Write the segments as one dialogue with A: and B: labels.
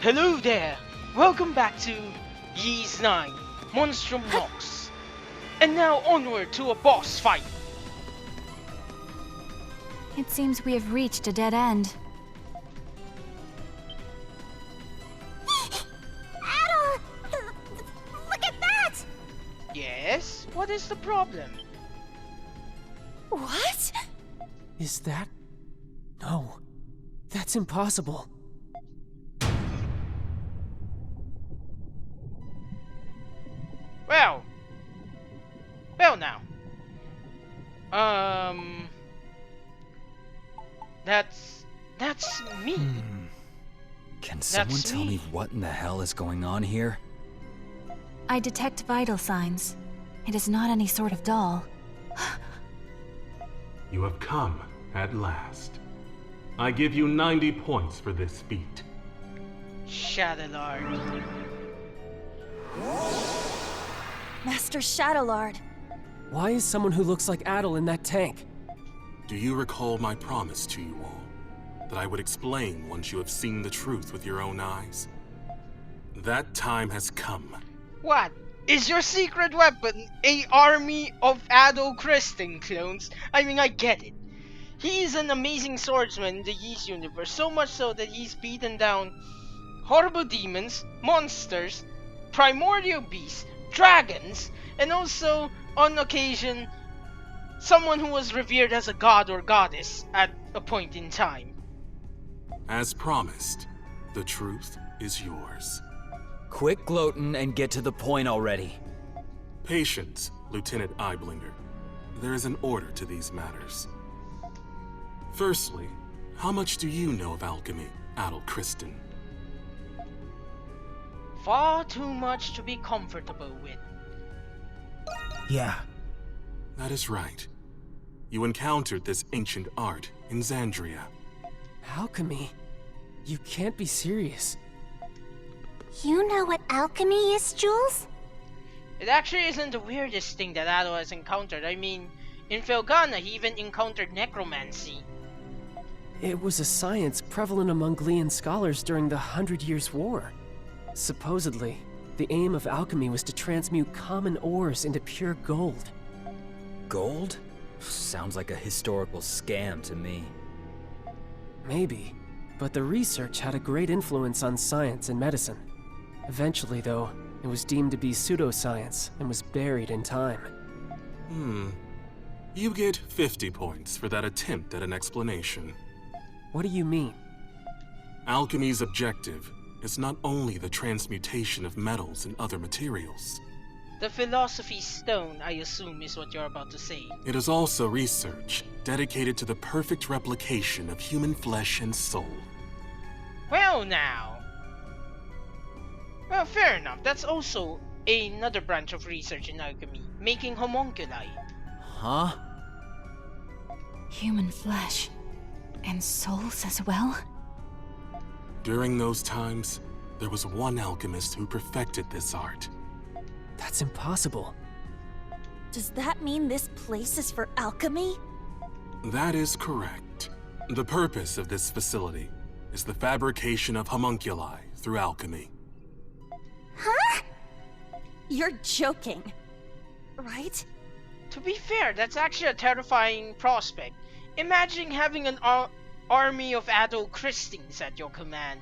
A: Hello there! Welcome back to Ys 9, Monstrum Nox. And now onward to a boss fight!
B: It seems we have reached a dead end.
C: Adol! Look at that!
A: Yes? What is the problem?
C: What?
D: Is that? No. That's impossible.
A: Well now. That's me.
E: Can someone
A: That's
E: tell me
A: me.
E: what in the hell is going on here?
B: I detect vital signs. It is not any sort of doll.
F: You have come at last. I give you 90 points for this feat.
A: Chatelard.
C: Master Chatelard.
D: Why is someone who looks like Adol in that tank?
G: Do you recall my promise to you all? That I would explain once you have seen the truth with your own eyes? That time has come.
A: What? Is your secret weapon a army of Adol Christen clones? I mean, I get it. He is an amazing swordsman in the Ys universe, so much so that he's beaten down horrible demons, monsters, primordial beasts, dragons, and also, on occasion, someone who was revered as a god or goddess at a point in time.
G: As promised, the truth is yours.
E: Quit gloating and get to the point already.
G: Patience, Lieutenant Eyeblinger. There is an order to these matters. Firstly, how much do you know of alchemy, Adol Christen?
A: Far too much to be comfortable with.
D: Yeah.
G: That is right. You encountered this ancient art in Xandria.
D: Alchemy? You can't be serious.
C: You know what alchemy is, Jules?
A: It actually isn't the weirdest thing that Adol has encountered. I mean, in Felghana, he even encountered necromancy.
D: It was a science prevalent among Glean scholars during the 100 Years' War. Supposedly, the aim of alchemy was to transmute common ores into pure gold.
E: Gold? Sounds like a historical scam to me.
D: Maybe, but the research had a great influence on science and medicine. Eventually, though, it was deemed to be pseudoscience and was buried in time.
G: You get 50 points for that attempt at an explanation.
D: What do you mean?
G: Alchemy's objective is not only the transmutation of metals and other materials.
A: The Philosophy Stone, I assume, is what you're about to say.
G: It is also research dedicated to the perfect replication of human flesh and soul.
A: Well now. Well, fair enough. That's also another branch of research in alchemy, making homunculi.
E: Huh?
B: Human flesh. And souls as well?
G: During those times, there was one alchemist who perfected this art.
D: That's impossible.
C: Does that mean this place is for alchemy?
G: That is correct. The purpose of this facility is the fabrication of homunculi through alchemy.
C: Huh? You're joking, right?
A: To be fair, that's actually a terrifying prospect. Imagine having an army of Adol Christens at your command.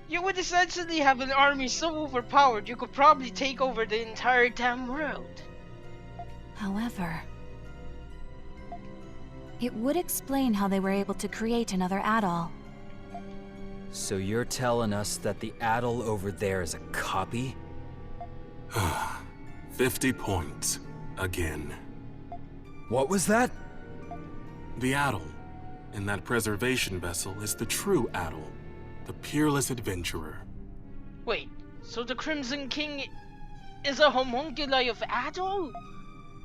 A: You would essentially have an army so overpowered you could probably take over the entire damn world.
B: However, it would explain how they were able to create another Adol.
E: So you're telling us that the Adol over there is a copy?
G: 50 points. Again.
E: What was that?
G: The Adol in that preservation vessel is the true Adol, the peerless adventurer.
A: Wait, so the Crimson King is a homunculi of Adol?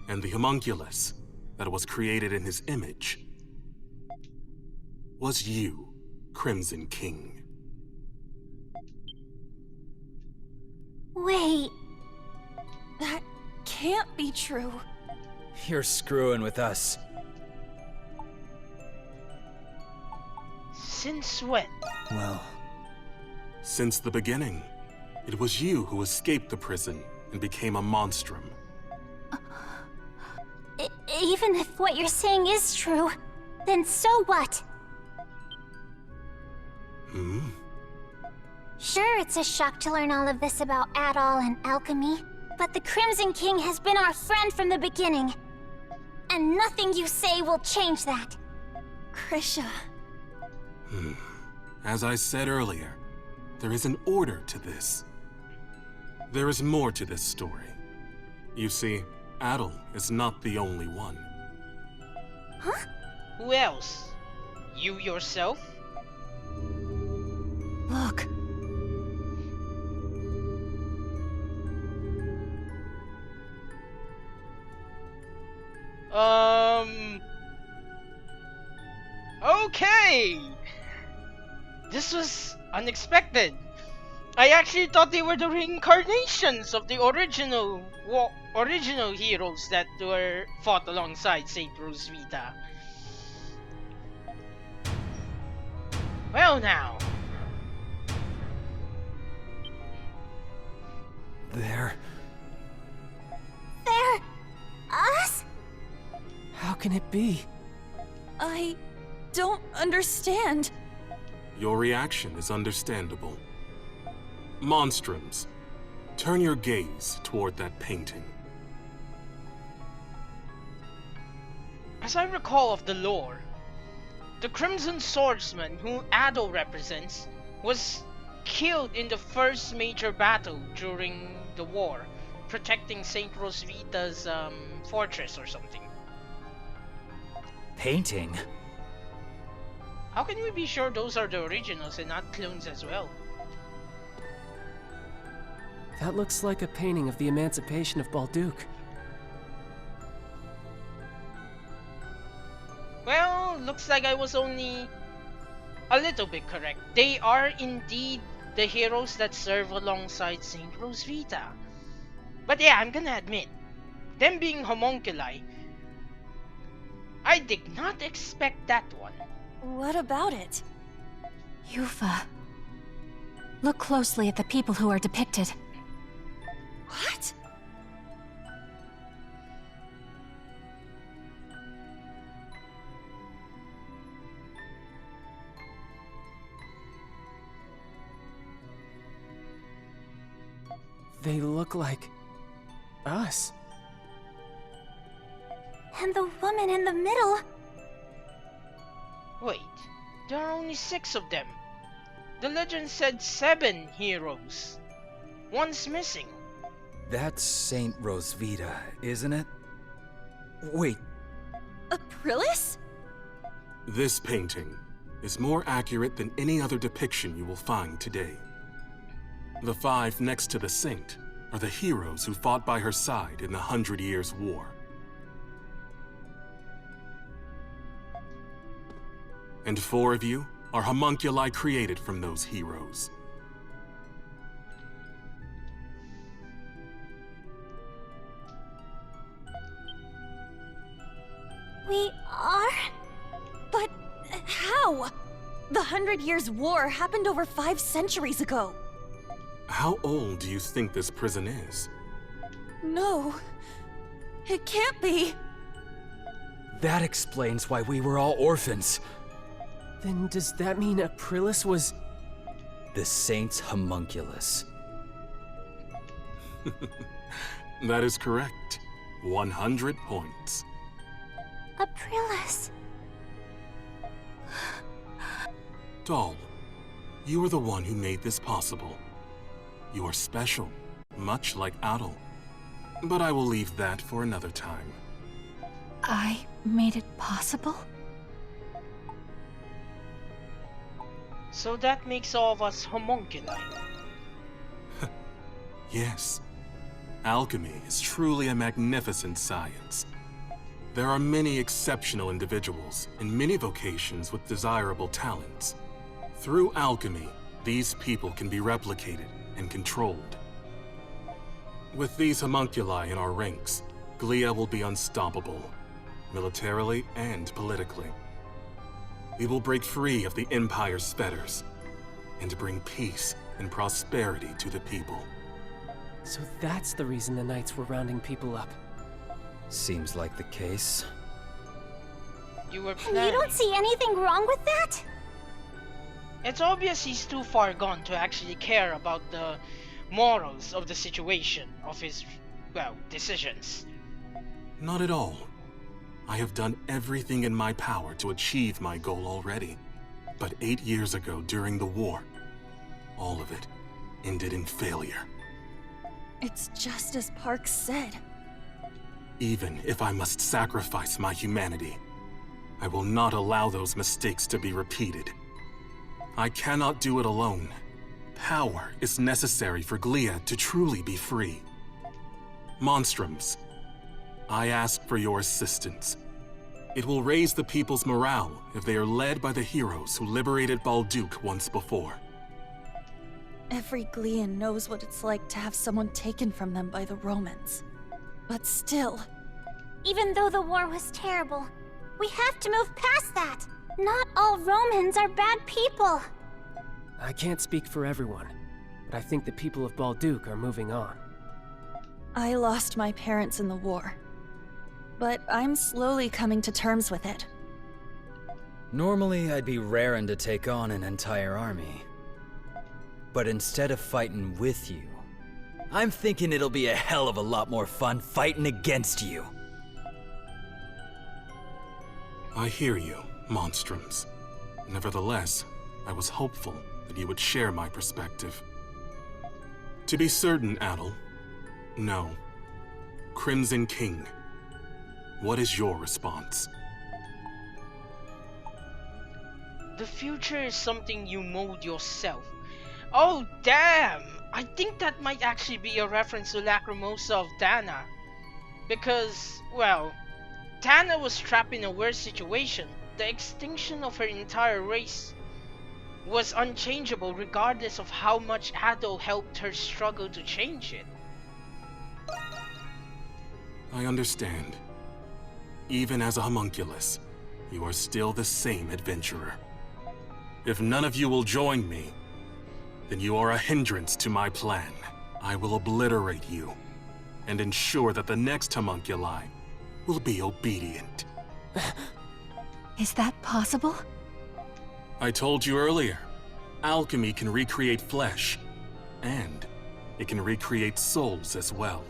G: And the homunculus that was created in his image was you, Crimson King.
C: Wait. That can't be true.
E: You're screwing with us.
A: Since when?
D: Well,
G: Since the beginning, it was you who escaped the prison and became a monstrum.
C: Even if what you're saying is true, then so what? Sure, it's a shock to learn all of this about Adol and alchemy, but the Crimson King has been our friend from the beginning. And nothing you say will change that.
B: Krisha.
G: As I said earlier, there is an order to this. There is more to this story. You see, Adol is not the only one.
C: Huh?
A: Who else? You yourself?
B: Look.
A: Okay! This was unexpected. I actually thought they were the reincarnations of the original heroes that were fought alongside Saint Rosvita. Well now.
D: They're
C: Us?
D: How can it be?
B: I don't understand.
G: Your reaction is understandable. Monstrums, turn your gaze toward that painting.
A: As I recall of the lore, the Crimson Swordsman who Adol represents was killed in the first major battle during the war, protecting Saint Rosvita's fortress or something.
E: Painting?
A: How can we be sure those are the originals and not clones as well?
D: That looks like a painting of the emancipation of Balduc.
A: Well, looks like I was only a little bit correct. They are indeed the heroes that serve alongside Saint Rosvita. But yeah, I'm gonna admit, them being homunculi, I did not expect that one.
B: What about it? Yufa. Look closely at the people who are depicted.
C: What?
D: They look like us.
C: And the woman in the middle.
A: Wait, there are only 6 of them. The legend said 7 heroes. One's missing.
E: That's Saint Rosvita, isn't it? Wait,
B: Aprilis?
G: This painting is more accurate than any other depiction you will find today. The 5 next to the saint are the heroes who fought by her side in the 100 Years' War. And 4 of you are homunculi created from those heroes.
C: We are?
B: But how? The 100 Years' War happened over 5 centuries ago.
G: How old do you think this prison is?
B: No. It can't be.
E: that explains why we were all orphans.
D: Then does that mean Aprilis was...
E: The Saint's homunculus.
G: That is correct. 100 points.
C: Aprilis.
G: Doll, you are the one who made this possible. You are special, much like Adol. But I will leave that for another time.
B: I made it possible?
A: So that makes all of us homunculi.
G: Yes. Alchemy is truly a magnificent science. There are many exceptional individuals in many vocations with desirable talents. Through alchemy, these people can be replicated and controlled. With these homunculi in our ranks, Glia will be unstoppable, militarily and politically. We will break free of the Empire's fetters and bring peace and prosperity to the people.
D: So that's the reason the Knights were rounding people up.
E: Seems like the case.
A: You were
C: And you
A: planning.
C: don't see anything wrong with that?
A: It's obvious he's too far gone to actually care about the morals of the situation, of his, well, decisions.
G: Not at all. I have done everything in my power to achieve my goal already. But 8 years ago, during the war, all of it ended in failure.
B: It's just as Park said.
G: Even if I must sacrifice my humanity, I will not allow those mistakes to be repeated. I cannot do it alone. Power is necessary for Gilead to truly be free. Monstrums, I ask for your assistance. It will raise the people's morale if they are led by the heroes who liberated Balduke once before.
B: Every Glean knows what it's like to have someone taken from them by the Romans. But still,
C: Even though the war was terrible, we have to move past that. Not all Romans are bad people.
D: I can't speak for everyone, but I think the people of Balduke are moving on.
B: I lost my parents in the war. But I'm slowly coming to terms with it.
E: Normally, I'd be raring to take on an entire army. But instead of fighting with you, I'm thinking it'll be a hell of a lot more fun fighting against you.
G: I hear you, Monstrums. Nevertheless, I was hopeful that you would share my perspective. To be certain, Adel, no. Crimson King, what is your response?
A: The future is something you mold yourself. Oh damn! I think that might actually be a reference to Lacrimosa of Dana. Because, well, Dana was trapped in a worse situation. The extinction of her entire race was unchangeable regardless of how much Adol helped her struggle to change it.
G: I understand. Even as a homunculus, you are still the same adventurer. If none of you will join me, then you are a hindrance to my plan. I will obliterate you, and ensure that the next homunculi will be obedient.
B: Is that possible?
G: I told you earlier, alchemy can recreate flesh, and it can recreate souls as well.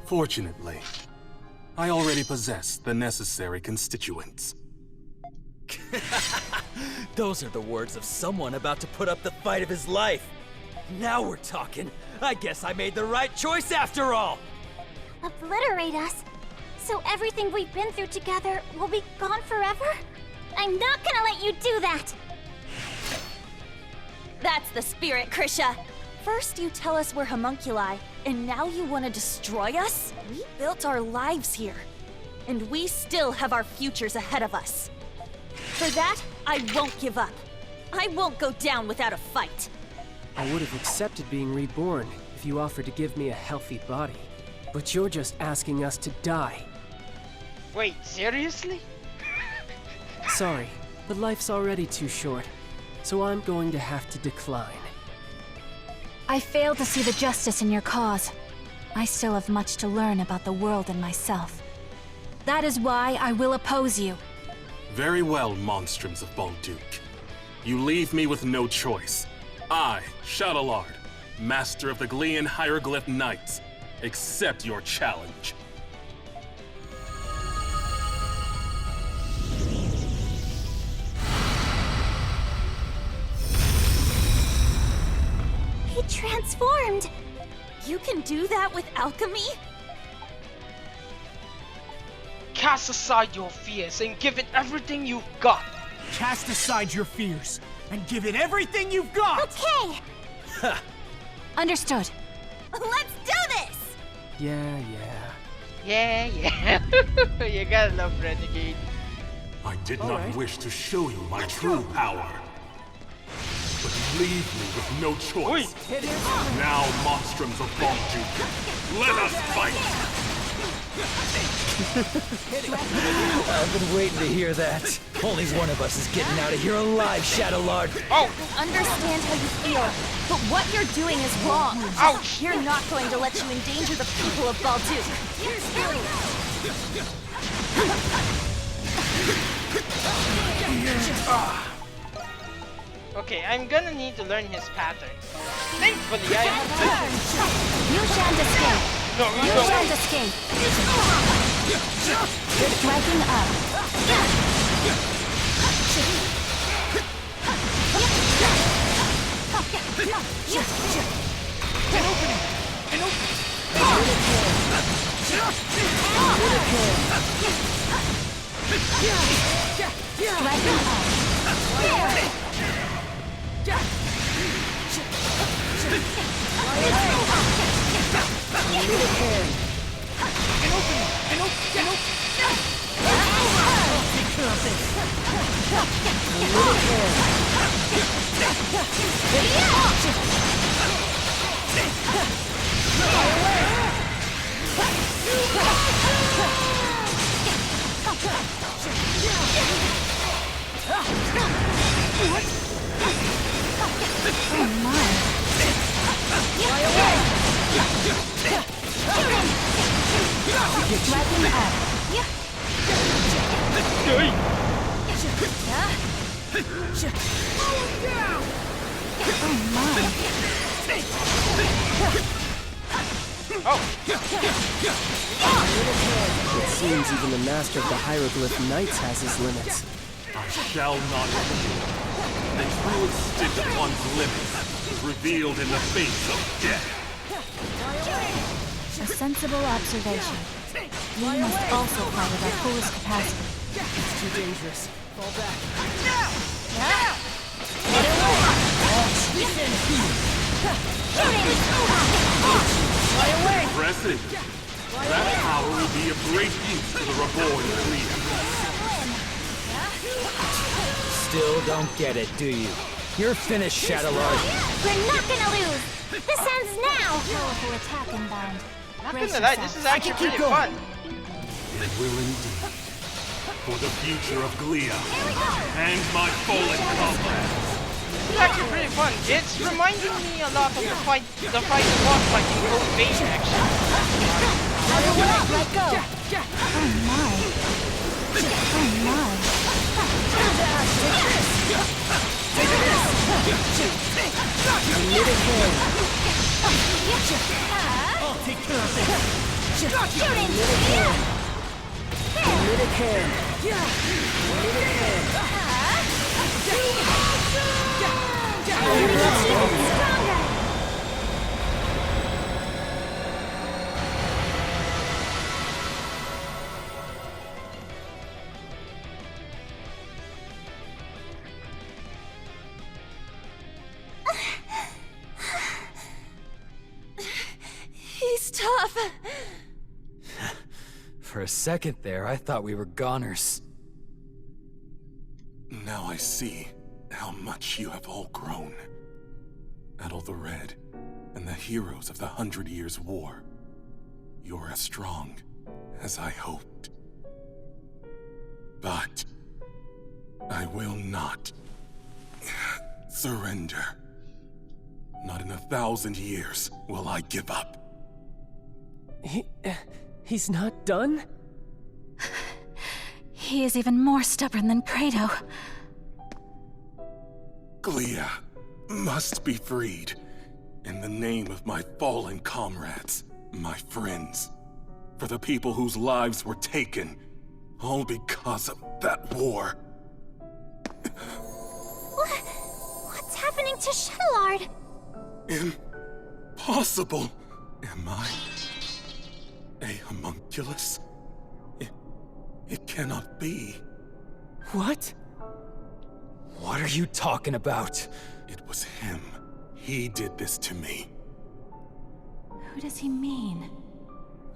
G: Fortunately, I already possess the necessary constituents.
E: Those are the words of someone about to put up the fight of his life. Now we're talking. I guess I made the right choice after all.
C: Obliterate us? So everything we've been through together will be gone forever? I'm not gonna let you do that!
B: That's the spirit, Krisha! First you tell us we're homunculi, and now you want to destroy us? We built our lives here, and we still have our futures ahead of us. For that, I won't give up. I won't go down without a fight.
D: I would have accepted being reborn if you offered to give me a healthy body. But you're just asking us to die.
A: Wait, seriously?
D: Sorry, but life's already too short, so I'm going to have to decline.
B: I fail to see the justice in your cause. I still have much to learn about the world and myself. That is why I will oppose you.
G: Very well, Monstrums of Balduke. You leave me with no choice. I, Chatelard, Master of the Glean Hieroglyph Knights, accept your challenge.
C: He transformed!
B: You can do that with alchemy?
A: Cast aside your fears and give it everything you've got.
H: Cast aside your fears and give it everything you've got!
C: Okay!
B: Understood.
C: Let's do this!
D: Yeah.
A: Yeah. You gotta love Renegade.
F: I did
D: All
F: not
D: right.
F: wish to show you my true power. But you leave me with no choice.
A: Wait.
F: Now, Monstrums of Balduke, let us fight!
E: I've been waiting to hear that. Only one of us is getting out of here alive, Chatelard.
A: Oh!
B: Understand how you feel, but what you're doing is wrong.
A: Ouch!
B: We're not going to let you endanger the people of Baldur.
A: Okay, I'm gonna need to learn his pattern. Thankfully, I have...
C: You shan't escape.
A: No,
C: You
A: you don't.
C: shan't escape. Striking up. Striking up.
D: It seems even the master of the hieroglyph knights has his limits.
F: I shall not yield. The true extent of one's limits is revealed in the face of death.
C: A sensible observation. We must also follow our fullest capacity.
D: It's too dangerous. Fall back.
F: Precedent. That power will be of great use to the reborn Kree.
E: Still don't get it, do you? You're finished, Chatelard.
C: We're not gonna lose! This ends now! Powerful attack inbound.
A: Not gonna lie, this is actually pretty fun.
F: It will indeed. For the future of Glia and my fallen comrades.
A: This is actually pretty fun. It's reminding me a lot of the fight boss fight in Code Vein, actually.
C: Let go! Oh my. Oh my.
H: I'll take care of this.
B: He's tough.
E: For a second there, I thought we were goners.
G: Now I see how much you have all grown. Adol the Red and the heroes of the 100 Years' War. You're as strong as I hoped. But I will not surrender. Not in 1,000 years will I give up.
D: He's not done?
C: He is even more stubborn than Credo.
G: Glia must be freed. In the name of my fallen comrades, my friends. For the people whose lives were taken, all because of that war.
C: What's happening to Chatelard?
G: Impossible. Am I a homunculus? It cannot be.
D: What?
E: What are you talking about?
G: It was him. He did this to me.
C: Who does he mean?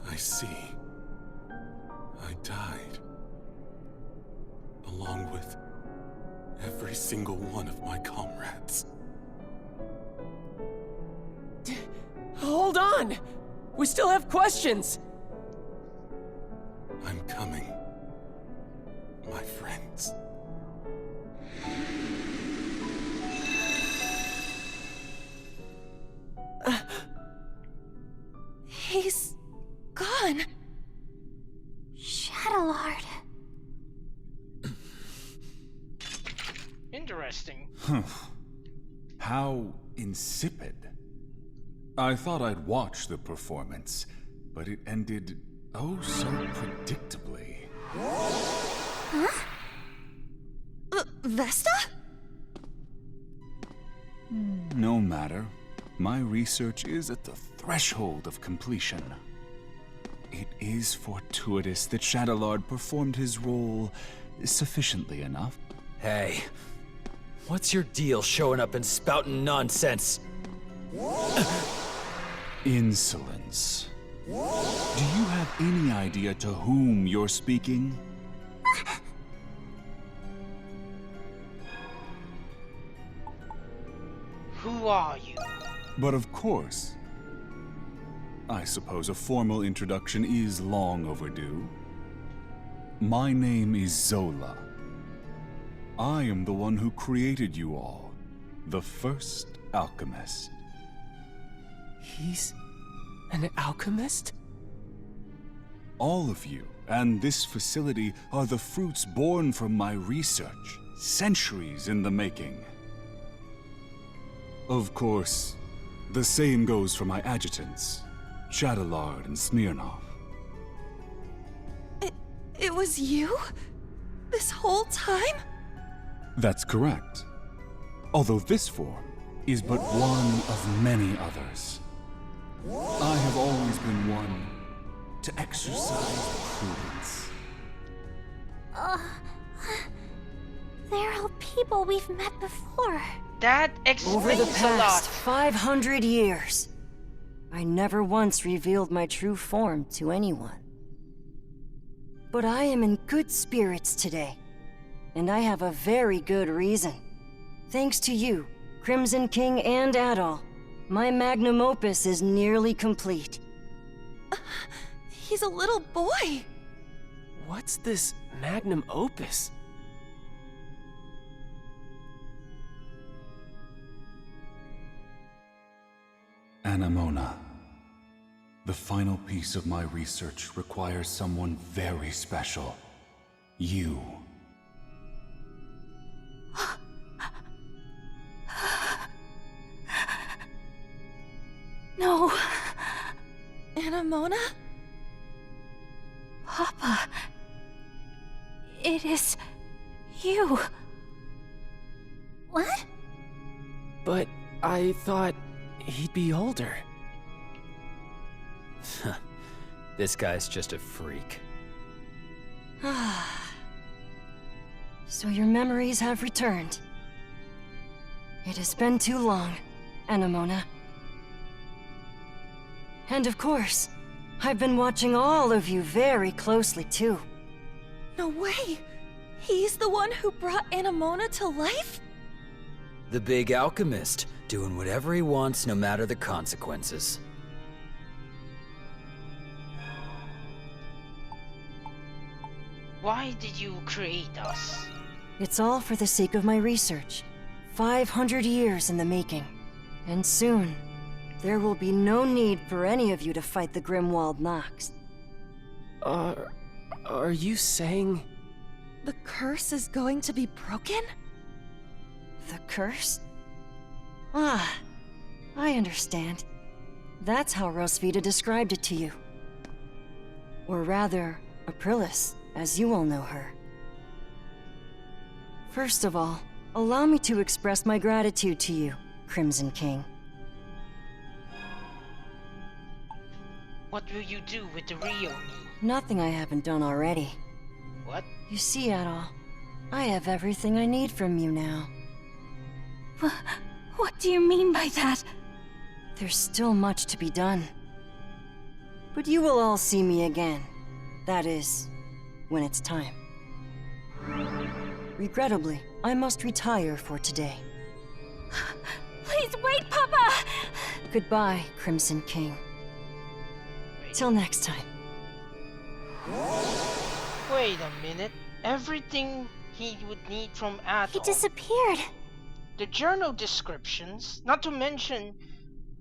G: I see. I died. Along with every single one of my comrades.
D: Hold on! We still have questions!
G: I'm coming. My friends.
B: He's gone.
C: Chatelard.
A: Interesting.
I: How insipid. I thought I'd watch the performance, but it ended oh so predictably.
C: Huh?
B: Vesta?
I: No matter. My research is at the threshold of completion. It is fortuitous that Chatelard performed his role sufficiently enough.
E: Hey, what's your deal showing up and spouting nonsense?
I: Insolence. Do you have any idea to whom you're speaking?
A: Who are you?
I: But of course. I suppose a formal introduction is long overdue. My name is Zola. I am the one who created you all. The first alchemist.
D: He's an alchemist?
I: All of you and this facility are the fruits born from my research, centuries in the making. Of course, the same goes for my adjutants, Chatelard and Smirnov.
B: It was you? This whole time?
I: That's correct. Although this form is but one of many others. I have always been one to exercise prudence.
C: They're all people we've met before.
A: That
J: Over the
A: explains a lot.
J: past 500 years, I never once revealed my true form to anyone. But I am in good spirits today, and I have a very good reason. Thanks to you, Crimson King and Adol, my magnum opus is nearly complete.
B: He's a little boy.
D: What's this magnum opus?
I: Anemona. The final piece of my research requires someone very special. You.
B: No. Anemona?
C: Papa. It is you. What?
D: But I thought he'd be older.
E: This guy's just a freak.
J: So your memories have returned. It has been too long, Anemona. And of course, I've been watching all of you very closely too.
B: No way. He's the one who brought Anemona to life?
E: The big alchemist, doing whatever he wants no matter the consequences.
A: Why did you create us?
J: It's all for the sake of my research. 500 years in the making. And soon, there will be no need for any of you to fight the Grimwald Nox.
D: Are you saying...
B: The curse is going to be broken?
J: The curse? Ah, I understand. That's how Rosvita described it to you. Or rather, Aprilis, as you all know her. First of all, allow me to express my gratitude to you, Crimson King.
A: What will you do with the real me?
J: Nothing I haven't done already.
A: What?
J: You see, Adol, I have everything I need from you now.
C: What do you mean by that?
J: There's still much to be done. But you will all see me again. That is, when it's time. Regrettably, I must retire for today.
C: Please wait, Papa!
J: Goodbye, Crimson King. Till next time.
A: Wait a minute. Everything he would need from
C: He
A: Adol.
C: disappeared.
A: The journal descriptions, not to mention,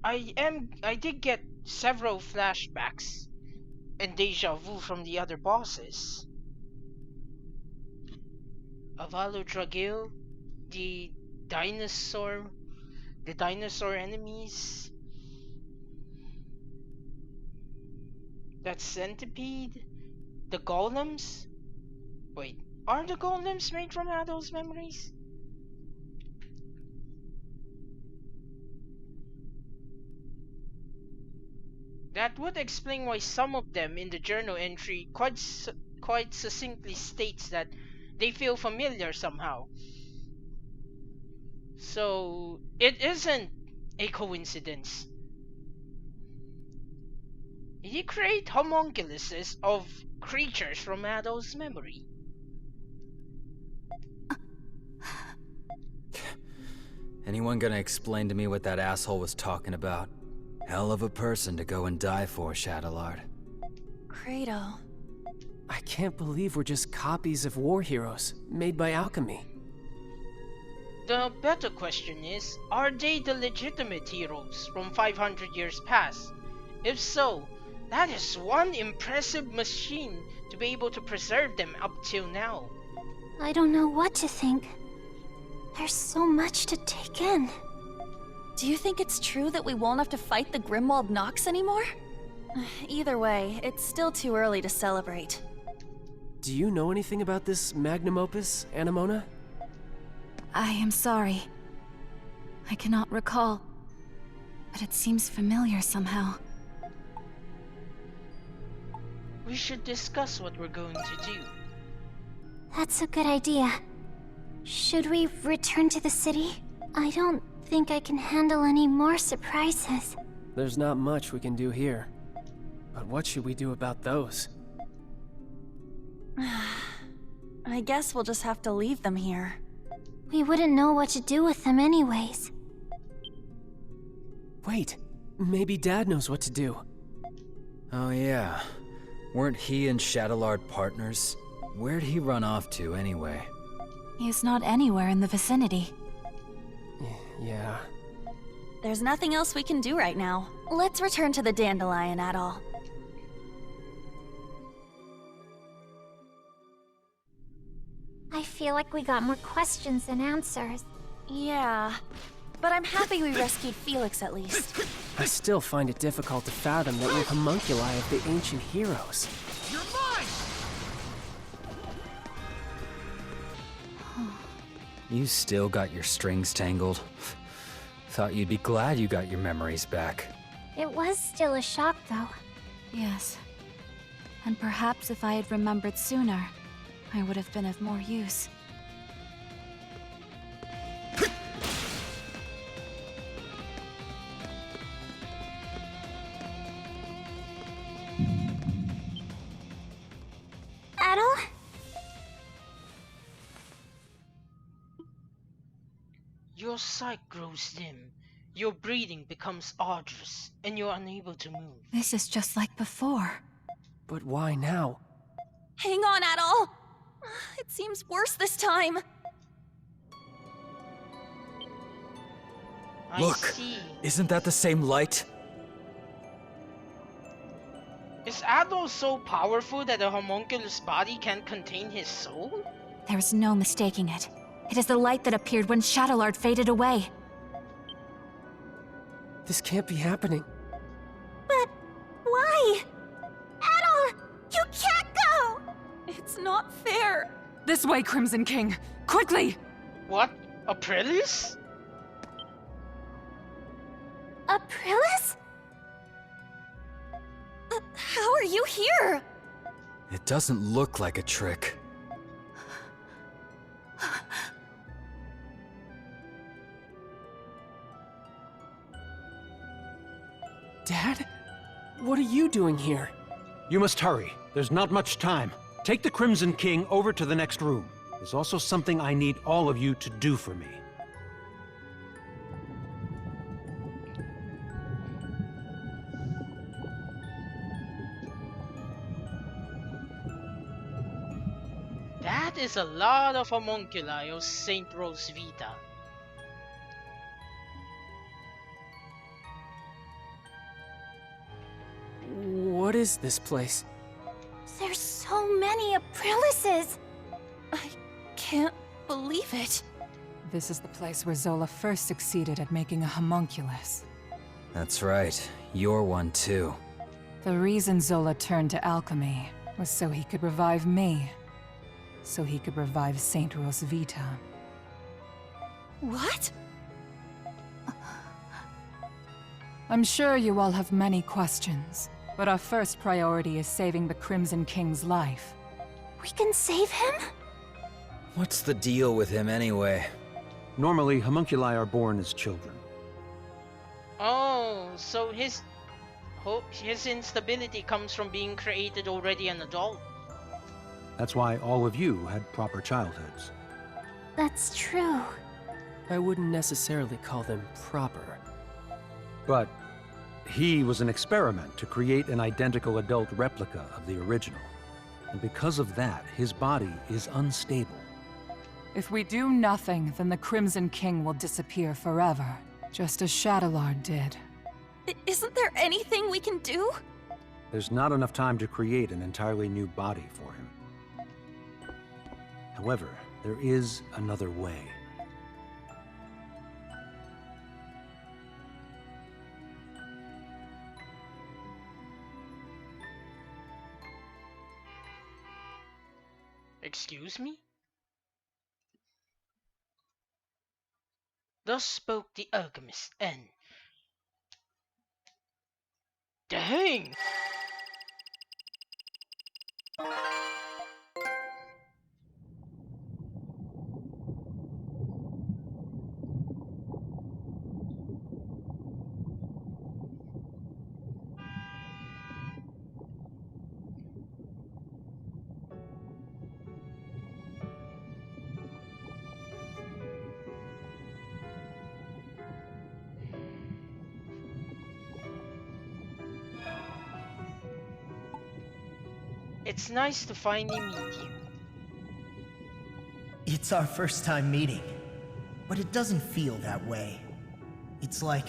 A: I did get several flashbacks and deja vu from the other bosses. Avalo Dragil, the dinosaur, the dinosaur enemies, that centipede, the golems. Wait, are the golems made from Adol's memories? That would explain why some of them in the journal entry quite succinctly states that they feel familiar somehow. So it isn't a coincidence. He create homunculuses of creatures from Adol's memory.
E: Anyone gonna explain to me what that asshole was talking about? Hell of a person to go and die for, Chatelard.
B: Credo.
D: I can't believe we're just copies of war heroes made by alchemy.
A: The better question is, are they the legitimate heroes from 500 years past? If so, that is one impressive machine to be able to preserve them up till now.
C: I don't know what to think. There's so much to take in.
B: Do you think it's true that we won't have to fight the Grimwald Nox anymore? Either way, it's still too early to celebrate.
D: Do you know anything about this magnum opus, Anemona?
K: I am sorry. I cannot recall, but it seems familiar somehow.
A: We should discuss what we're going to do.
C: That's a good idea. Should we return to the city? I don't think I can handle any more surprises.
D: There's not much we can do here. But what should we do about those?
B: I guess we'll just have to leave them here.
C: We wouldn't know what to do with them anyways.
D: Wait, maybe Dad knows what to do.
E: Oh yeah. Weren't he and Chatelard partners? Where'd he run off to anyway?
K: He is not anywhere in the vicinity.
D: Yeah.
B: There's nothing else we can do right now. Let's return to the Dandelion Atoll.
C: I feel like we got more questions than answers.
B: Yeah, but I'm happy we rescued Felix at least.
D: I still find it difficult to fathom that we're homunculi of the ancient heroes.
H: You're mine!
E: You still got your strings tangled. Thought you'd be glad you got your memories back.
C: It was still a shock, though.
K: Yes. And perhaps if I had remembered sooner, I would have been of more use.
C: Adol?
A: Your sight grows dim, your breathing becomes arduous, and you're unable to move.
K: This is just like before.
D: But why now?
B: Hang on, Adol! It seems worse this time.
E: Look,
A: I see.
E: isn't that the same light?
A: Is Adol so powerful that a homunculus body can't contain his soul?
K: There is no mistaking it. It is the light that appeared when Chatelard faded away.
D: This can't be happening.
C: But why? Adol! You can't go!
B: It's not fair.
K: This way, Crimson King! Quickly!
A: What? Aprilis?
C: Aprilis?
B: How are you here?
E: It doesn't look like a trick.
D: Dad? What are you doing here?
L: You must hurry. There's not much time. Take the Crimson King over to the next room. There's also something I need all of you to do for me.
A: That is a lot of homunculi of Saint Rosvita.
D: What is this place?
C: There's so many Aprilises!
B: I can't believe it.
M: This is the place where Zola first succeeded at making a homunculus.
E: That's right. You're one too.
M: The reason Zola turned to alchemy was so he could revive me. So he could revive Saint Rosvita.
B: What?
M: I'm sure you all have many questions, but our first priority is saving the Crimson King's life.
C: We can save him?
E: What's the deal with him anyway?
L: Normally, homunculi are born as children.
A: Oh, so his instability comes from being created already an adult.
L: That's why all of you had proper childhoods.
C: That's true.
D: I wouldn't necessarily call them proper.
L: But he was an experiment to create an identical adult replica of the original. And because of that, his body is unstable.
M: If we do nothing, then the Crimson King will disappear forever, just as Chatelard did.
B: Isn't there anything we can do?
L: There's not enough time to create an entirely new body for him. However, there is another way.
A: Excuse me? Thus spoke the alchemist, and... Dang! It's nice to finally meet you.
H: It's our first time meeting, but it doesn't feel that way. It's like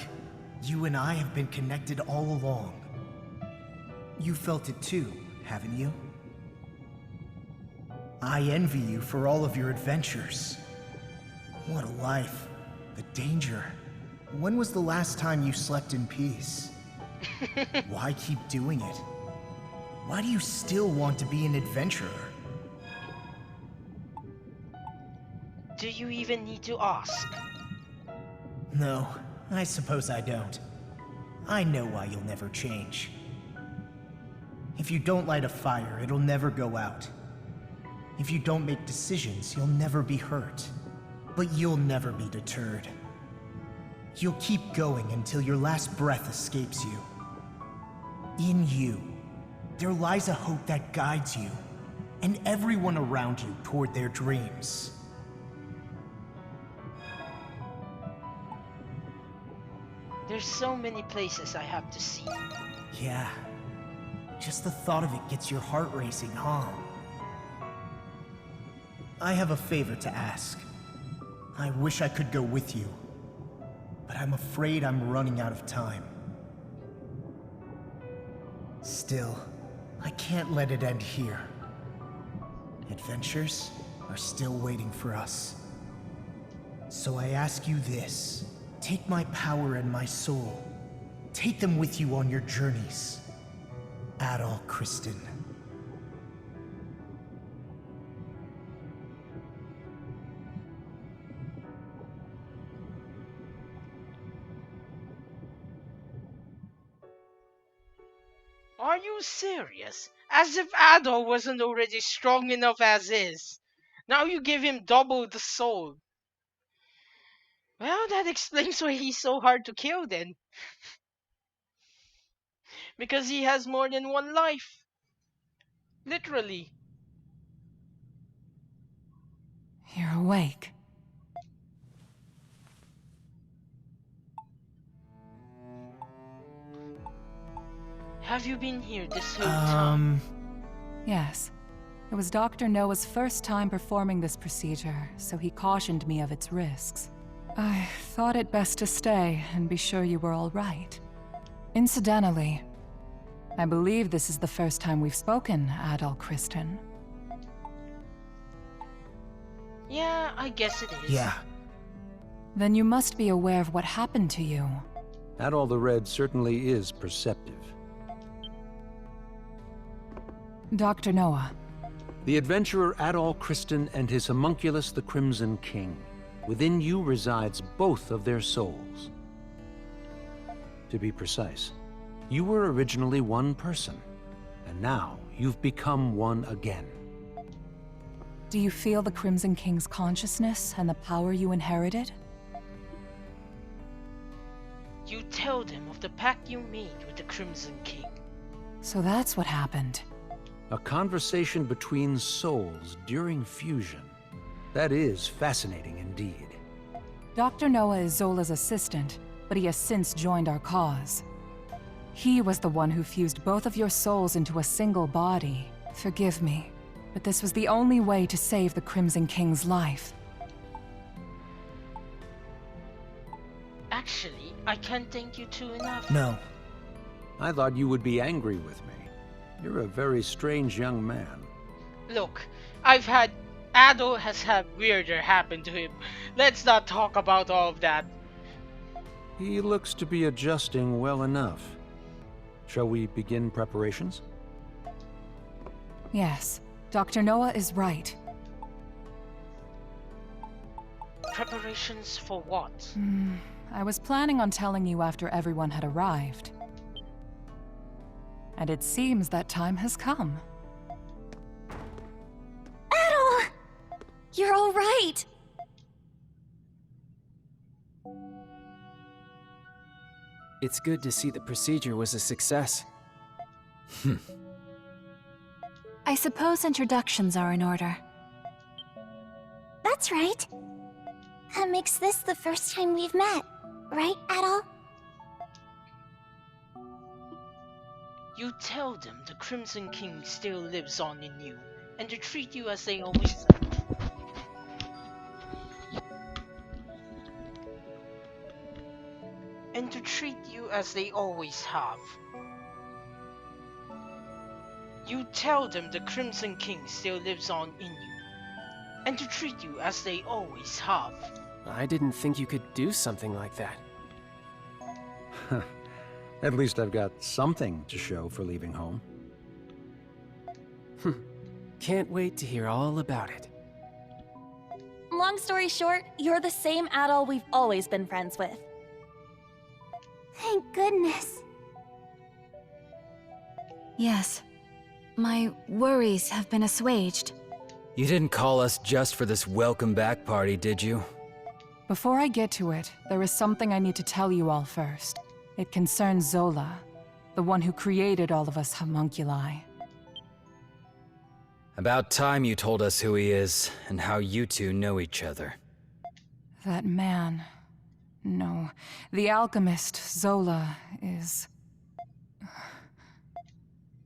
H: you and I have been connected all along. You felt it too, haven't you? I envy you for all of your adventures. What a life. The danger. When was the last time you slept in peace? Why keep doing it? Why do you still want to be an adventurer?
A: Do you even need to ask?
H: No, I suppose I don't. I know why you'll never change. If you don't light a fire, it'll never go out. If you don't make decisions, you'll never be hurt. But you'll never be deterred. You'll keep going until your last breath escapes you. In you, there lies a hope that guides you, and everyone around you toward their dreams.
A: There's so many places I have to see.
H: Yeah. Just the thought of it gets your heart racing, huh? I have a favor to ask. I wish I could go with you, but I'm afraid I'm running out of time. Still, I can't let it end here. Adventures are still waiting for us. So I ask you this. Take my power and my soul. Take them with you on your journeys. Adol Kristen.
A: Are you serious? As if Adol wasn't already strong enough as is. Now you give him double the soul. Well, that explains why he's so hard to kill then. Because he has more than one life. Literally.
M: You're awake.
A: Have you been here this whole time?
M: Yes. It was Dr. Noah's first time performing this procedure, so he cautioned me of its risks. I thought it best to stay and be sure you were all right. Incidentally, I believe this is the first time we've spoken, Adol Kristen.
A: Yeah, I guess it is.
H: Yeah.
M: Then you must be aware of what happened to you.
L: Adol the Red certainly is perceptive.
M: Dr. Noah.
L: The adventurer Adol Kristen and his homunculus the Crimson King. Within you resides both of their souls. To be precise, you were originally one person, and now you've become one again.
M: Do you feel the Crimson King's consciousness and the power you inherited?
A: You told him of the pact you made with the Crimson King.
M: So that's what happened.
L: A conversation between souls during fusion. That is fascinating indeed.
M: Dr. Noah is Zola's assistant, but he has since joined our cause. He was the one who fused both of your souls into a single body. Forgive me, but this was the only way to save the Crimson King's life.
A: Actually, I can't thank you two enough.
H: No.
L: I thought you would be angry with me. You're a very strange young man.
A: Look, Adol has had weirder happen to him. Let's not talk about all of that.
L: He looks to be adjusting well enough. Shall we begin preparations?
M: Yes, Dr. Noah is right.
A: Preparations for what?
M: I was planning on telling you after everyone had arrived. And it seems that time has come.
B: Adol! You're all right!
D: It's good to see the procedure was a success.
K: I suppose introductions are in order.
C: That's right. That makes this the first time we've met, right, Adol?
A: You tell them the Crimson King still lives on in you, and to treat you as they always have. You tell them the Crimson King still lives on in you, and to treat you as they always have.
D: I didn't think you could do something like that.
L: At least I've got something to show for leaving home.
D: Can't wait to hear all about it.
B: Long story short, you're the same Adol we've always been friends with.
C: Thank goodness.
K: Yes. My worries have been assuaged.
E: You didn't call us just for this welcome back party, did you?
M: Before I get to it, there is something I need to tell you all first. It concerns Zola, the one who created all of us homunculi.
E: About time you told us who he is, and how you two know each other.
M: That man... No, the alchemist, Zola, is...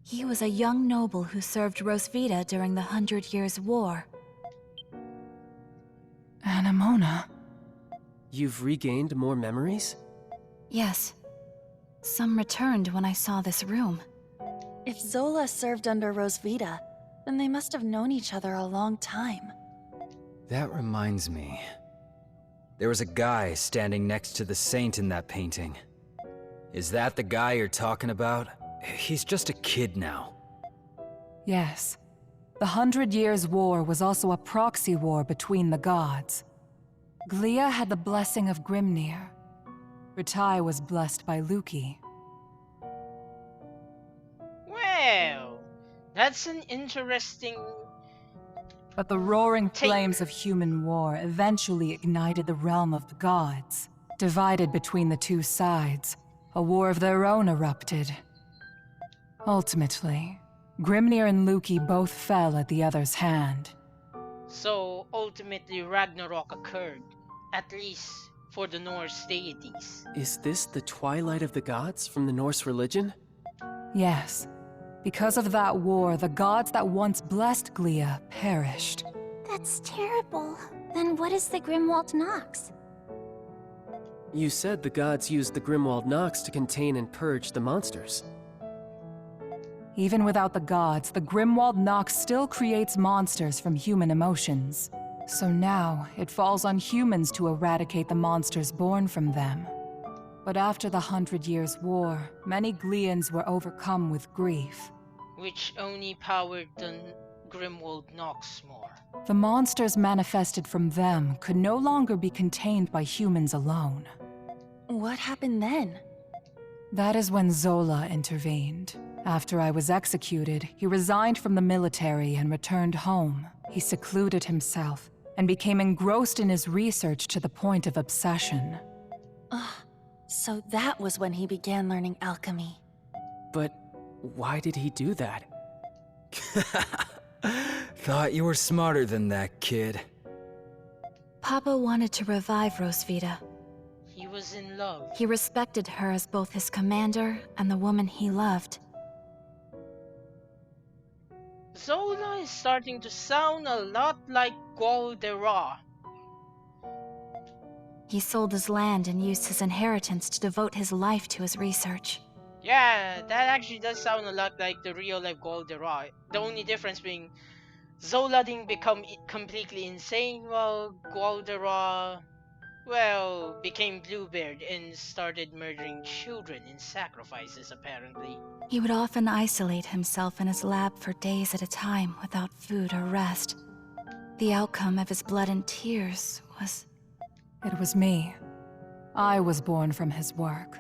K: He was a young noble who served Rosvita during the 100 Years' War.
M: Anemona.
D: You've regained more memories?
K: Yes. Some returned when I saw this room.
B: If Zola served under Rosvita, then they must have known each other a long time.
E: That reminds me. There was a guy standing next to the saint in that painting. Is that the guy you're talking about? He's just a kid now.
M: Yes. The 100 Years' War was also a proxy war between the gods. Glia had the blessing of Grimnir. Ratai was blessed by Luki.
A: Well, that's an interesting...
M: But the roaring flames of human war eventually ignited the realm of the gods. Divided between the two sides, a war of their own erupted. Ultimately, Grimnir and Luki both fell at the other's hand.
A: So, ultimately Ragnarok occurred, at least for the Norse deities.
D: Is this the twilight of the gods from the Norse religion?
M: Yes. Because of that war, the gods that once blessed Glia perished.
C: That's terrible. Then what is the Grimwald Nox?
D: You said the gods used the Grimwald Nox to contain and purge the monsters.
M: Even without the gods, the Grimwald Nox still creates monsters from human emotions. So now, it falls on humans to eradicate the monsters born from them. But after the 100 Years' War, many Glians were overcome with grief.
A: Which only powered the Grimwald Nox more.
M: The monsters manifested from them could no longer be contained by humans alone.
B: What happened then?
M: That is when Zola intervened. After I was executed, he resigned from the military and returned home. He secluded himself and became engrossed in his research to the point of obsession.
B: So that was when he began learning alchemy.
D: But why did he do that?
E: Thought you were smarter than that, kid.
K: Papa wanted to revive Rosvita.
A: He was in love.
K: He respected her as both his commander and the woman he loved.
A: Zola is starting to sound a lot like Gualdera.
K: He sold his land and used his inheritance to devote his life to his research.
A: Yeah, that actually does sound a lot like the real life Gualdera. The only difference being Zola didn't become completely insane, while Gualdera, well, became Bluebeard and started murdering children in sacrifices, apparently.
K: He would often isolate himself in his lab for days at a time without food or rest. The outcome of his blood and tears was...
M: It was me. I was born from his work.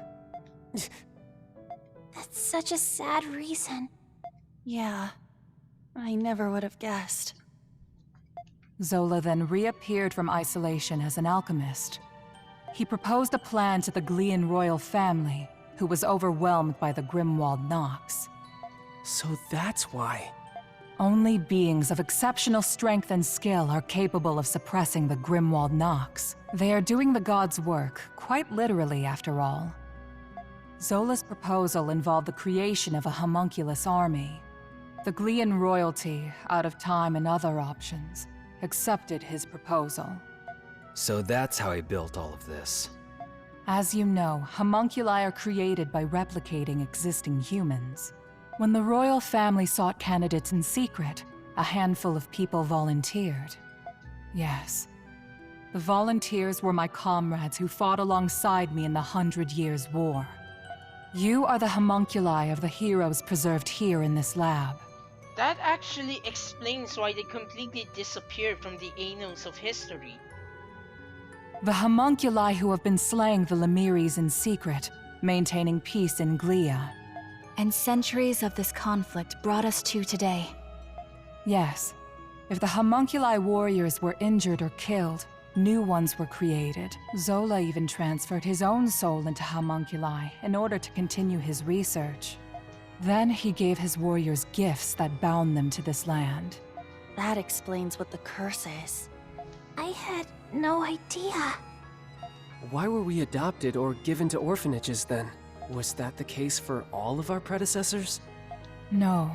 C: That's such a sad reason.
B: Yeah, I never would have guessed.
M: Zola then reappeared from isolation as an alchemist. He proposed a plan to the Glian royal family, who was overwhelmed by the Grimwald Nox.
D: So that's why.
M: Only beings of exceptional strength and skill are capable of suppressing the Grimwald Nox. They are doing the gods' work, quite literally after all. Zola's proposal involved the creation of a homunculus army. The Glian royalty, out of time and other options, accepted his proposal.
E: So that's how he built all of this.
M: As you know, homunculi are created by replicating existing humans. When the royal family sought candidates in secret, a handful of people volunteered. Yes. The volunteers were my comrades who fought alongside me in the 100 Years' War. You are the homunculi of the heroes preserved here in this lab.
A: That actually explains why they completely disappeared from the annals of history.
M: The homunculi who have been slaying the Lemiris in secret, maintaining peace in Glia.
K: And centuries of this conflict brought us to today.
M: Yes. If the homunculi warriors were injured or killed, new ones were created. Zola even transferred his own soul into homunculi in order to continue his research. Then he gave his warriors gifts that bound them to this land.
B: That explains what the curse is.
C: I had no idea.
D: Why were we adopted or given to orphanages then? Was that the case for all of our predecessors?
M: No.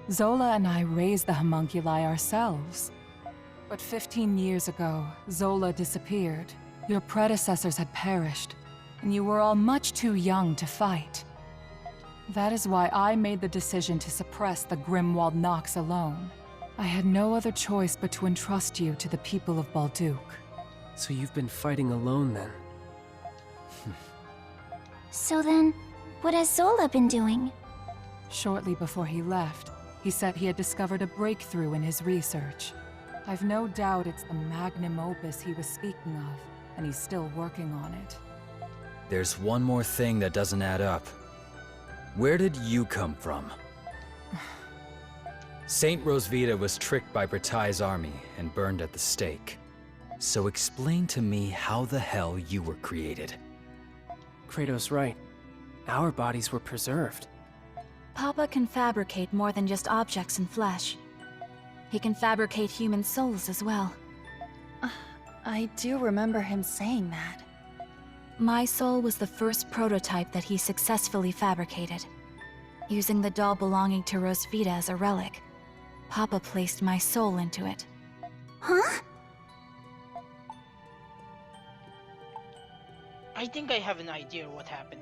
M: Zola and I raised the homunculi ourselves. But 15 years ago, Zola disappeared. Your predecessors had perished, and you were all much too young to fight. That is why I made the decision to suppress the Grimwald Nox alone. I had no other choice but to entrust you to the people of Balduq.
D: So you've been fighting alone then?
C: So then, what has Zola been doing?
M: Shortly before he left, he said he had discovered a breakthrough in his research. I've no doubt it's the magnum opus he was speaking of, and he's still working on it.
E: There's one more thing that doesn't add up. Where did you come from? Saint Rosvita was tricked by Bretai's army and burned at the stake. So explain to me how the hell you were created.
D: Kratos' right. Our bodies were preserved.
K: Papa can fabricate more than just objects and flesh. He can fabricate human souls as well.
B: I do remember him saying that.
K: My soul was the first prototype that he successfully fabricated. using the doll belonging to Rosvita as a relic. Papa placed my soul into it.
C: Huh?
A: I think I have an idea what happened.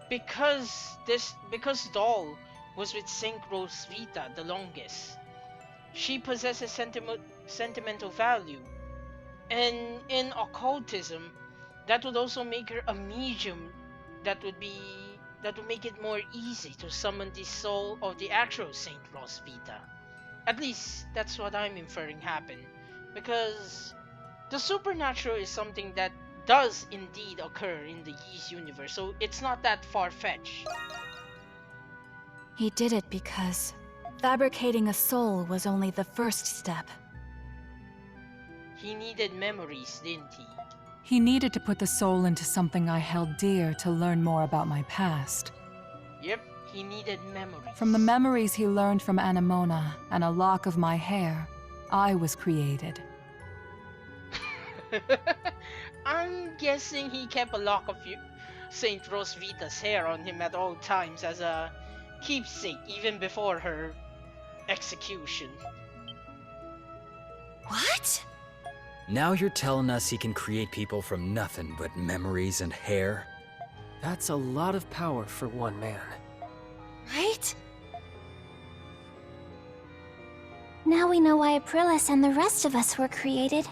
A: Because doll was with Saint Rosvita the longest, she possesses sentimental value, and in occultism, that would also make her a medium. That would make it more easy to summon the soul of the actual Saint Rosvita. At least that's what I'm inferring happened, because the supernatural is something that does indeed occur in the Ys universe, so it's not that far-fetched.
K: He did it because fabricating a soul was only the first step.
A: He needed memories, didn't he?
M: He needed to put the soul into something I held dear to learn more about my past.
A: Yep, he needed memories.
M: From the memories he learned from Anemona and a lock of my hair, I was created.
A: I'm guessing he kept a lock of Saint Rosvita's hair on him at all times as a keepsake, even before her execution.
B: What?
E: Now you're telling us he can create people from nothing but memories and hair?
D: That's a lot of power for one man.
B: Right?
C: Now we know why Aprilis and the rest of us were created.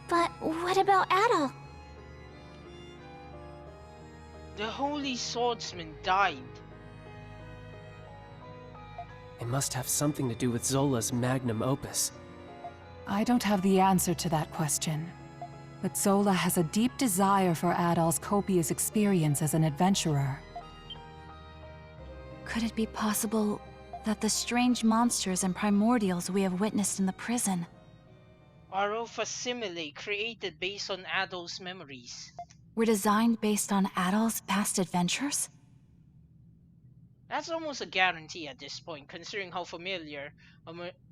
C: But what about Adol?
A: The Holy Swordsman died.
D: It must have something to do with Zola's magnum opus.
M: I don't have the answer to that question. But Zola has a deep desire for Adol's copious experience as an adventurer.
K: Could it be possible that the strange monsters and primordials we have witnessed in the prison
A: are a facsimile created based on Adol's memories?
K: were designed based on Adol's past adventures?
A: That's almost a guarantee at this point, considering how familiar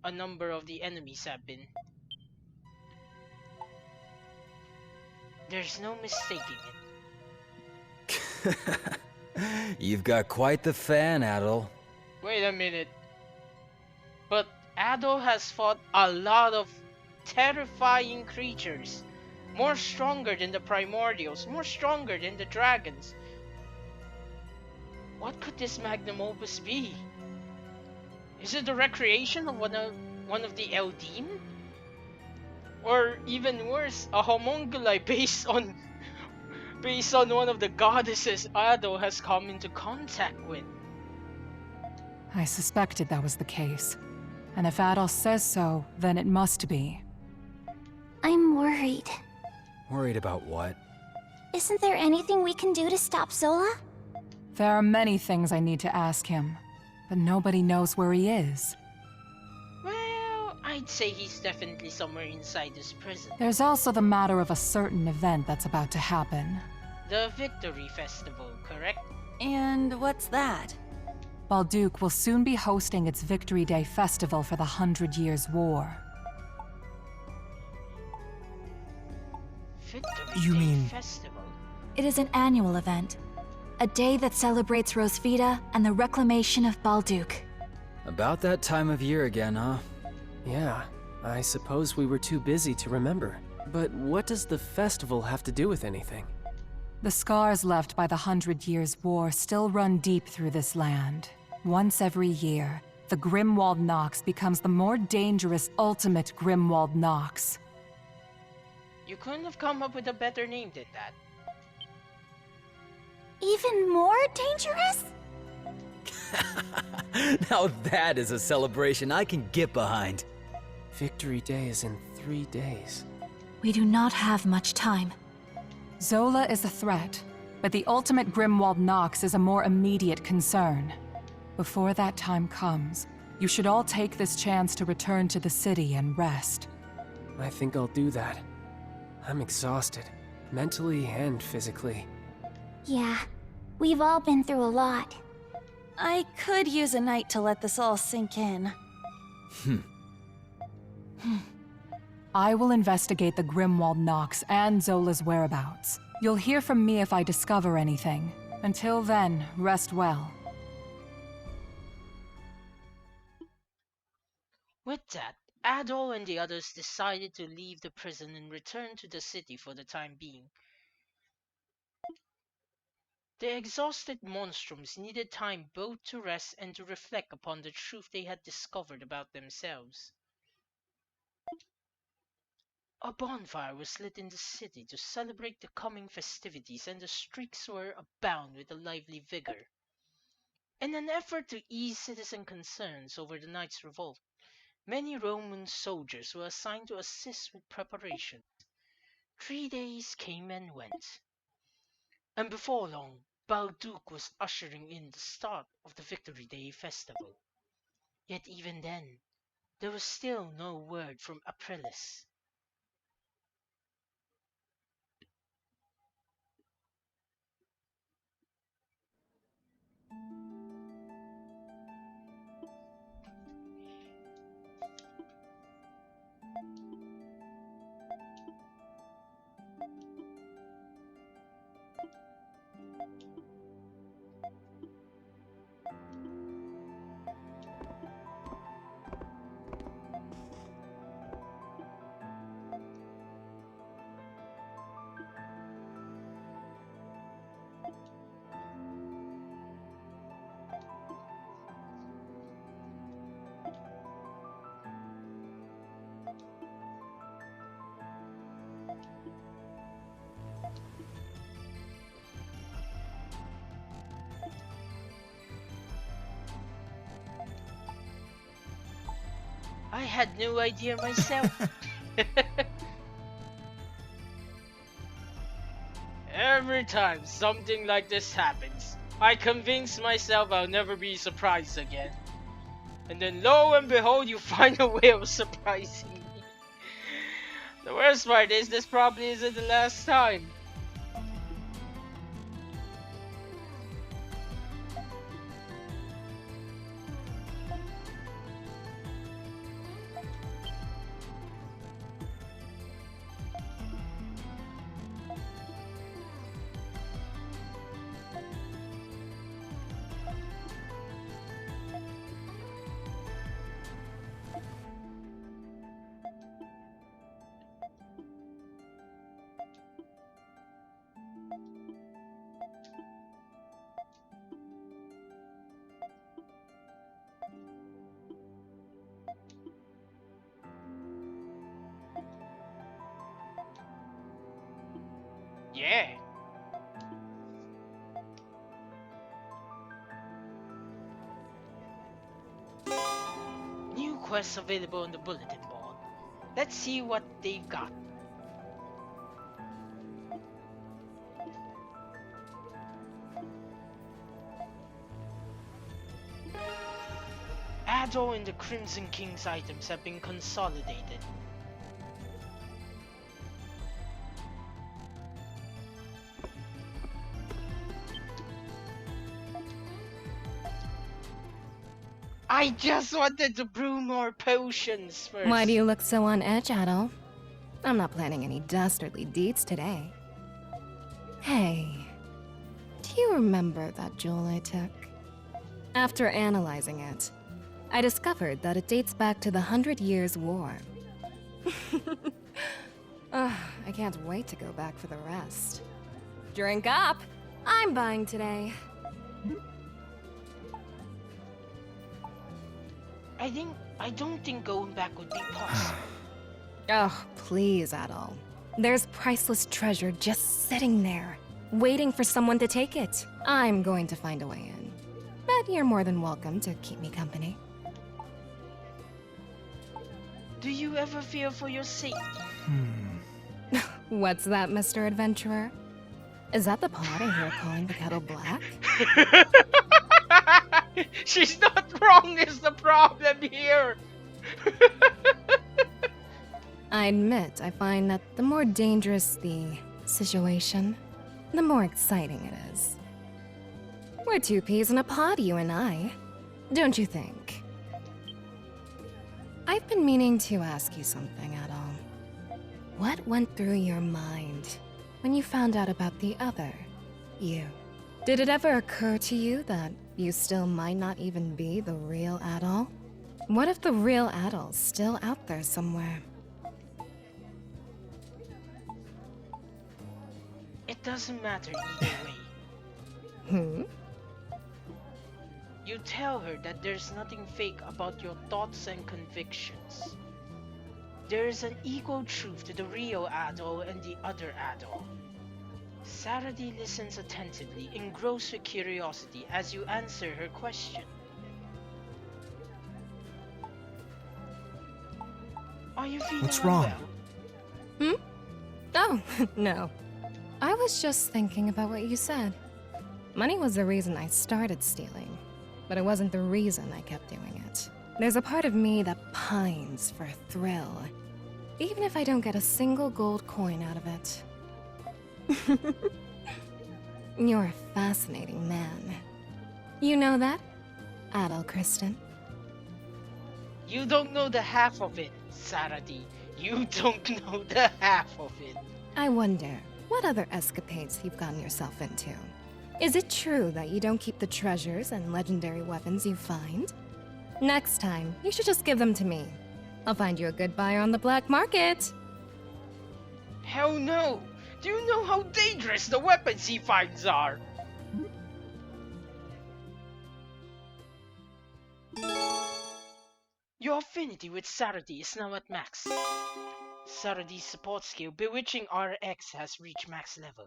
A: a number of the enemies have been. There's no mistaking it.
E: You've got quite the fan, Adol.
A: Wait a minute. But Adol has fought a lot of terrifying creatures. More stronger than the primordials, more stronger than the dragons. What could this magnum opus be? Is it the recreation of one of the Eldim? Or even worse, a homunculi based on one of the goddesses Adol has come into contact with?
M: I suspected that was the case. And if Adol says so, then it must be.
C: I'm worried.
E: Worried about what?
C: Isn't there anything we can do to stop Zola?
M: There are many things I need to ask him, but nobody knows where he is.
A: Well, I'd say he's definitely somewhere inside this prison.
M: There's also the matter of a certain event that's about to happen.
A: The Victory Festival, correct?
B: And what's that?
M: Balduke will soon be hosting its Victory Day festival for the 100 Years' War.
A: Victory Day Festival?
K: It is an annual event. A day that celebrates Rosvita and the reclamation of Balduke.
E: About that time of year again, huh?
D: Yeah, I suppose we were too busy to remember. But what does the festival have to do with anything?
M: The scars left by the 100 Years' War still run deep through this land. Once every year, the Grimwald Nox becomes the more dangerous ultimate Grimwald Nox.
A: You couldn't have come up with a better name than that.
C: Even more dangerous?
E: Now that is a celebration I can get behind.
D: Victory Day is in 3 days.
K: We do not have much time.
M: Zola is a threat, but the ultimate Grimwald Nox is a more immediate concern. Before that time comes, you should all take this chance to return to the city and rest.
D: I think I'll do that. I'm exhausted, mentally and physically.
C: Yeah, we've all been through a lot.
B: I could use a night to let this all sink in.
M: I will investigate the Grimwald Nox and Zola's whereabouts. You'll hear from me if I discover anything. Until then, rest well.
A: With that, Adol and the others decided to leave the prison and return to the city for the time being. The exhausted Monstrums needed time both to rest and to reflect upon the truth they had discovered about themselves. A bonfire was lit in the city to celebrate the coming festivities, and the streets were abound with a lively vigor. In an effort to ease citizen concerns over the night's revolt, many Roman soldiers were assigned to assist with preparations. 3 days came and went, and before long, Balduc was ushering in the start of the Victory Day festival. Yet even then, there was still no word from Aprilis. I had no idea myself. Every time something like this happens, I convince myself I'll never be surprised again. And then lo and behold, you find a way of surprising me. The worst part is this probably isn't the last time. Yeah. New quests available on the bulletin board. Let's see what they've got. Adol and the Crimson King's items have been consolidated. I just wanted to brew more potions first.
N: Why do you look so on edge, Adol? I'm not planning any dastardly deeds today. Hey, do you remember that jewel I took? After analyzing it, I discovered that it dates back to the 100 Years' War. I can't wait to go back for the rest. Drink up! I'm buying today.
A: I don't think going back would be possible.
N: Oh, please, Adol. There's priceless treasure just sitting there, waiting for someone to take it. I'm going to find a way in. But you're more than welcome to keep me company.
A: Do you ever fear for your safety?
N: What's that, Mr. Adventurer? Is that the pot I hear calling the kettle black?
A: She's not wrong is the problem here.
N: I admit I find that the more dangerous the situation, the more exciting it is. We're two peas in a pod, you and I. Don't you think? I've been meaning to ask you something, Adol. What went through your mind when you found out about the other you? Did it ever occur to you that you still might not even be the real Adol? What if the real Adol's still out there somewhere?
A: It doesn't matter either way.
N: Hmm?
A: You tell her that there's nothing fake about your thoughts and convictions. There is an equal truth to the real Adol and the other Adol. Saradi listens attentively, engrossed with curiosity as you answer her question. Are you feeling
H: What's wrong?
A: unwell?
N: Hmm? Oh, no. I was just thinking about what you said. Money was the reason I started stealing, but it wasn't the reason I kept doing it. There's a part of me that pines for a thrill, even if I don't get a single gold coin out of it. You're a fascinating man. You know that, Adol Kristen?
A: You don't know the half of it, Saradi. You don't know the half of it.
N: I wonder, what other escapades you've gotten yourself into? Is it true that you don't keep the treasures and legendary weapons you find? Next time, you should just give them to me. I'll find you a good buyer on the black market.
A: Hell no! Do you know how dangerous the weapons he finds are? Your affinity with Saradi is now at max. Saradi's support skill, Bewitching RX, has reached max level.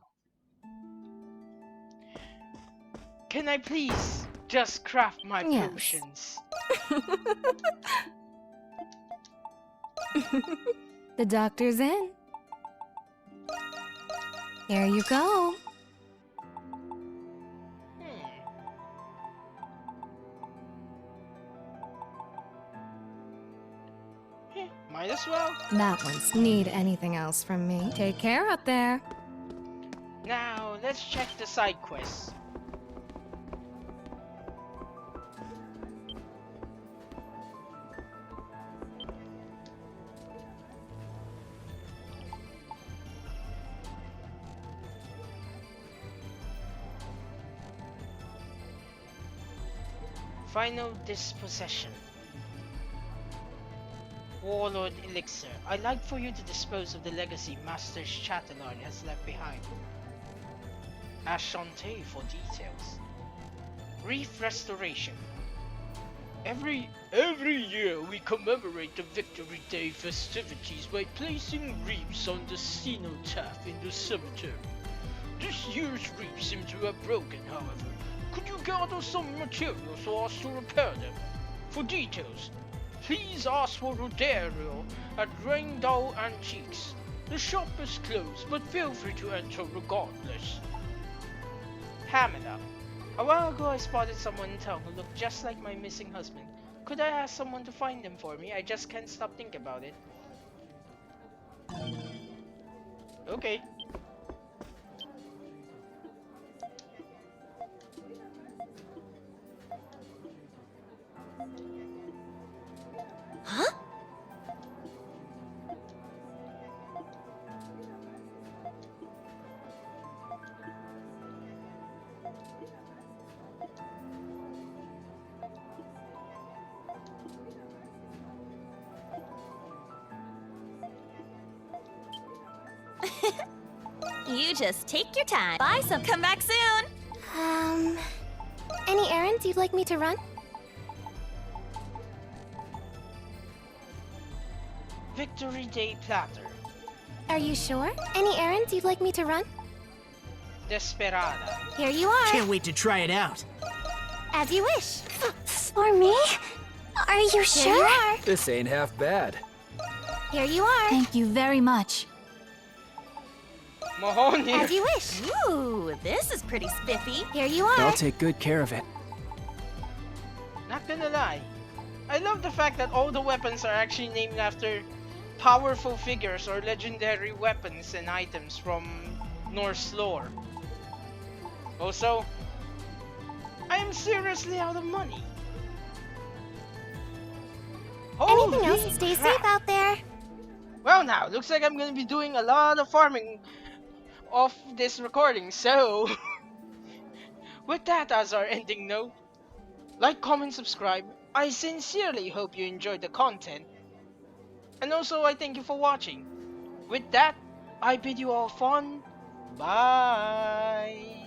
A: Can I please just craft my potions?
N: The doctor's in. Here you go.
A: Might as well.
N: That one's need anything else from me. Take care out there.
A: Now, let's check the side quests. Final dispossession. Warlord Elixir. I'd like for you to dispose of the legacy Master Chatelard has left behind. Ashante for details. Reef Restoration. Every year we commemorate the Victory Day festivities by placing reefs on the cenotaph in the cemetery. This year's reefs seem to have broken, however. Could you gather some materials for us to repair them? For details, please ask for Rodario at Raindal Antiques. The shop is closed, but feel free to enter regardless. Hamida. A while ago I spotted someone in town who looked just like my missing husband. Could I ask someone to find him for me? I just can't stop thinking about it. Okay.
B: Huh? You just take your time. Buy some. Come back soon.
C: Any errands you'd like me to run?
A: Victory Day Platter.
C: Are you sure? Any errands you'd like me to run?
A: Desperada.
C: Here you are.
H: Can't wait to try it out.
C: As you wish. For me? Are you sure? Here you are.
E: This ain't half bad.
C: Here you are.
B: Thank you very much.
A: Mahoney.
C: As you wish.
B: Ooh, this is pretty spiffy.
C: Here you are.
D: I'll take good care of it.
A: Not gonna lie, I love the fact that all the weapons are actually named after powerful figures or legendary weapons and items from Norse lore. Also, I am seriously out of money.
C: Anything
A: Holy
C: else? Stay
A: crap.
C: safe out there.
A: Well now, looks like I'm gonna be doing a lot of farming off this recording, so with that as our ending note, like, comment, subscribe, I sincerely hope you enjoyed the content, and also I thank you for watching. With that, I bid you all fun. Bye!